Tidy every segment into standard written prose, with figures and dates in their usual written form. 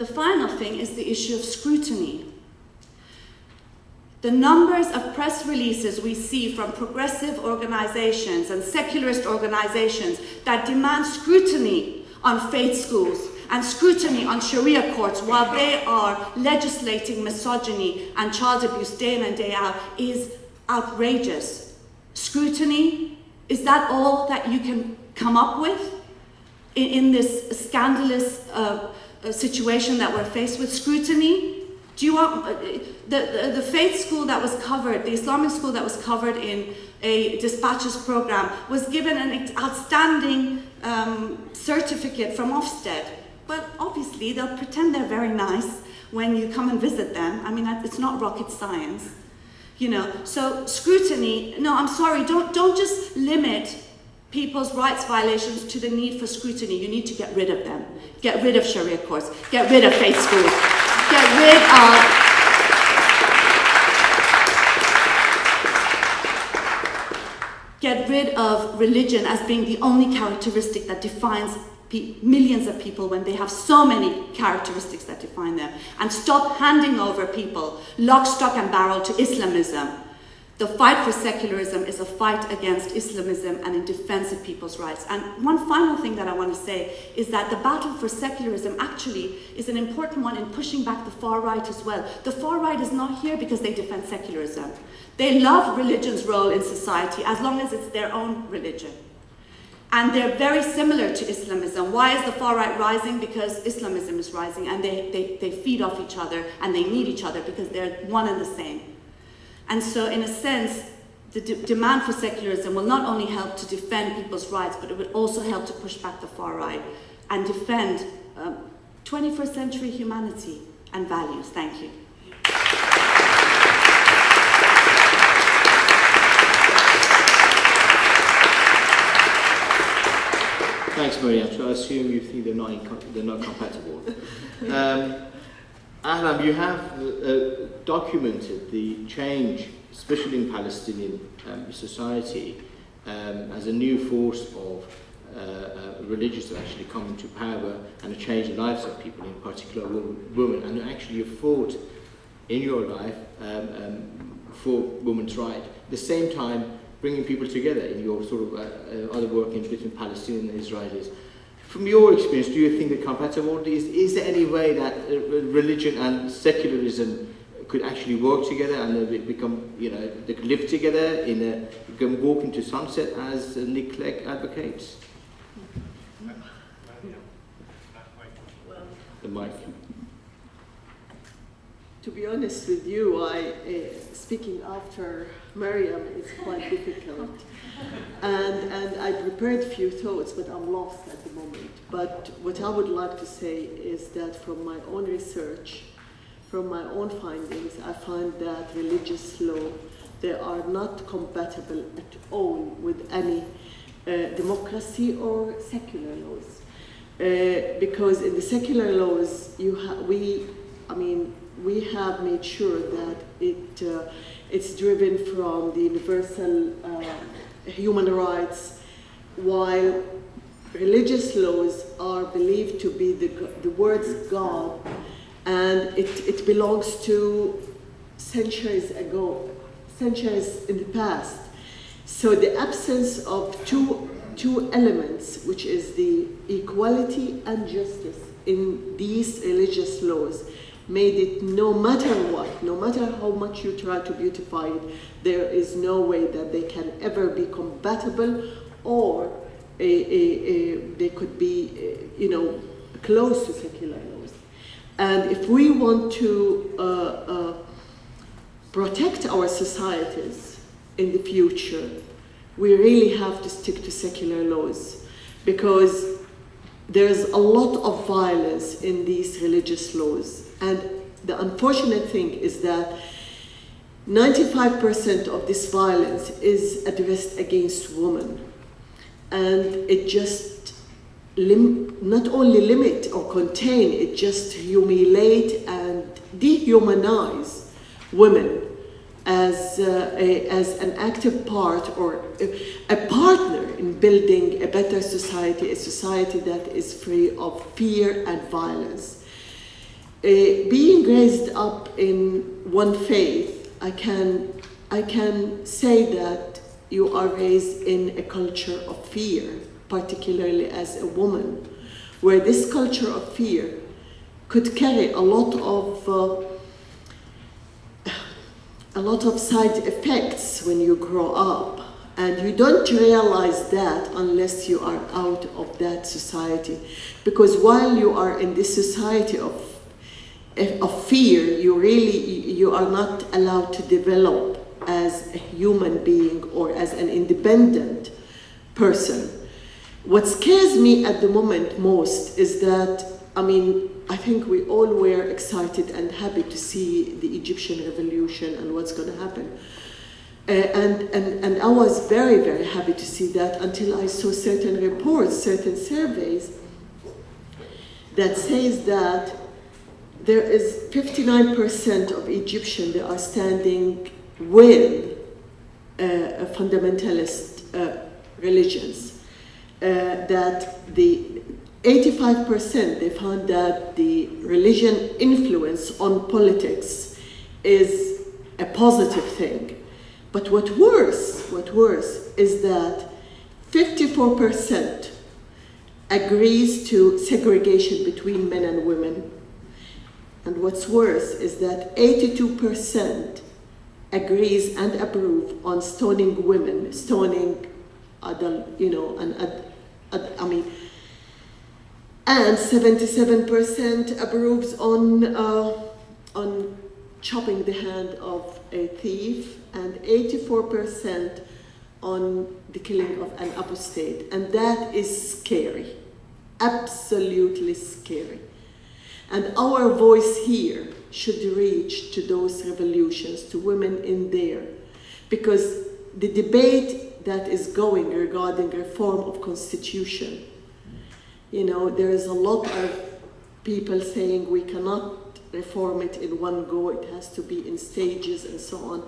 the final thing is the issue of scrutiny. The numbers of press releases we see from progressive organizations and secularist organizations that demand scrutiny on faith schools and scrutiny on Sharia courts while they are legislating misogyny and child abuse day in and day out is outrageous. Scrutiny, is that all that you can come up with in this scandalous situation that we're faced with? Scrutiny? Do you want the faith school that was covered, the Islamic school that was covered in a dispatches program was given an outstanding certificate from Ofsted. But obviously they'll pretend they're very nice when you come and visit them. I mean, it's not rocket science, you know. So scrutiny, no, I'm sorry, don't just limit people's rights violations to the need for scrutiny. You need to get rid of them. Get rid of Sharia courts. Get rid of faith schools. Get rid of religion as being the only characteristic that defines millions of people when they have so many characteristics that define them. And stop handing over people lock, stock and barrel to Islamism. The fight for secularism is a fight against Islamism and in defense of people's rights. And one final thing that I want to say is that the battle for secularism actually is an important one in pushing back the far right as well. The far right is not here because they defend secularism. They love religion's role in society as long as it's their own religion. And they're very similar to Islamism. Why is the far right rising? Because Islamism is rising and they feed off each other and they need each other because they're one and the same. And so, in a sense, the demand for secularism will not only help to defend people's rights, but it would also help to push back the far right and defend 21st century humanity and values. Thank you. Thanks, Mariam. So I assume you think they're not compatible. Ahlam, you have documented the change, especially in Palestinian society, as a new force of religious that actually come into power and change the lives of people, in particular women. And actually you fought in your life for women's rights. At the same time, bringing people together in your sort of other work in between Palestinians and Israelis. From your experience, do you think they're compatible? Is there any way that religion and secularism could actually work together and become, you know, they could live together can walk into sunset as Nick Clegg advocates? The mic. To be honest with you, speaking after Mariam is quite difficult. And I prepared a few thoughts, but I'm lost at the moment. But what I would like to say is that from my own research, from my own findings, I find that religious law, they are not compatible at all with any democracy or secular laws. Because in the secular laws, we have made sure that it's driven from the universal human rights, while religious laws are believed to be the words God, and it belongs to centuries ago, centuries in the past. So the absence of two elements, which is the equality and justice in these religious laws, made it no matter what, no matter how much you try to beautify it, there is no way that they can ever be compatible, or they could be, close to secular laws. And if we want to protect our societies in the future, we really have to stick to secular laws, because there's a lot of violence in these religious laws. And the unfortunate thing is that 95% of this violence is addressed against women. And it just not only limit or contain, it just humiliate and dehumanize women as an active part or a partner in building a better society, a society that is free of fear and violence. being raised up in one faith, I can say that you are raised in a culture of fear, particularly as a woman, where this culture of fear could carry a lot of side effects when you grow up, and you don't realize that unless you are out of that society. Because while you are in this society of fear, you are not allowed to develop as a human being or as an independent person. What scares me at the moment most is that, I think we all were excited and happy to see the Egyptian revolution and what's going to happen. And I was very, very happy to see that until I saw certain reports, certain surveys that says that there is 59% of Egyptians that are standing with fundamentalist religions. That the 85%, they found that the religion influence on politics is a positive thing. But what's worse is that 54% agrees to segregation between men and women. And what's worse is that 82% agrees and approve on stoning women, stoning adult, and 77% approves on chopping the hand of a thief, and 84% on the killing of an apostate. And that is scary, absolutely scary. And our voice here should reach to those revolutions, to women in there, because the debate that is going regarding reform of constitution, there is a lot of people saying we cannot reform it in one go, it has to be in stages and so on.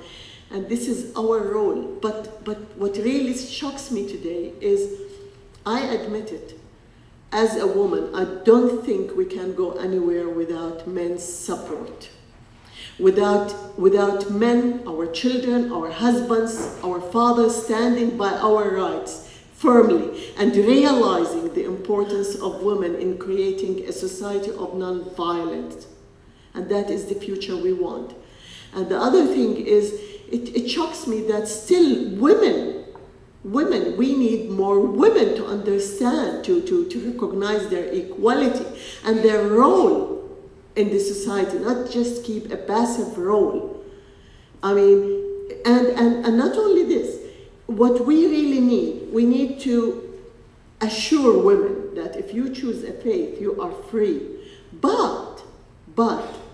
And this is our role. But what really shocks me today is, I admit it, as a woman, I don't think we can go anywhere without men's support. Without men, our children, our husbands, our fathers standing by our rights firmly and realizing the importance of women in creating a society of non-violence. And that is the future we want. And the other thing is, it shocks me that still women, we need more women to understand, to recognize their equality and their role in the society, not just keep a passive role. And not only this, what we really need, we need to assure women that if you choose a faith, you are free. But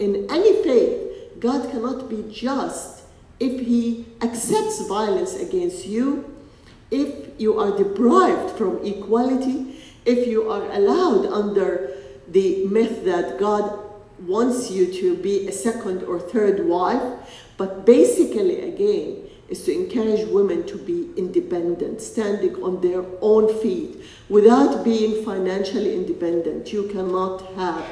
in any faith, God cannot be just if He accepts violence against you, if you are deprived from equality, if you are allowed under the myth that God wants you to be a second or third wife. But basically, again, is to encourage women to be independent, standing on their own feet, without being financially independent. You cannot have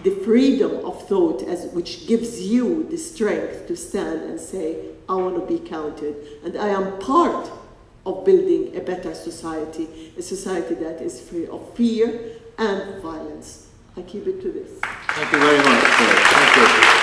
the freedom of thought which gives you the strength to stand and say, I want to be counted, and I am part of building a better society, a society that is free of fear and violence. I keep it to this. Thank you very much. Thank you.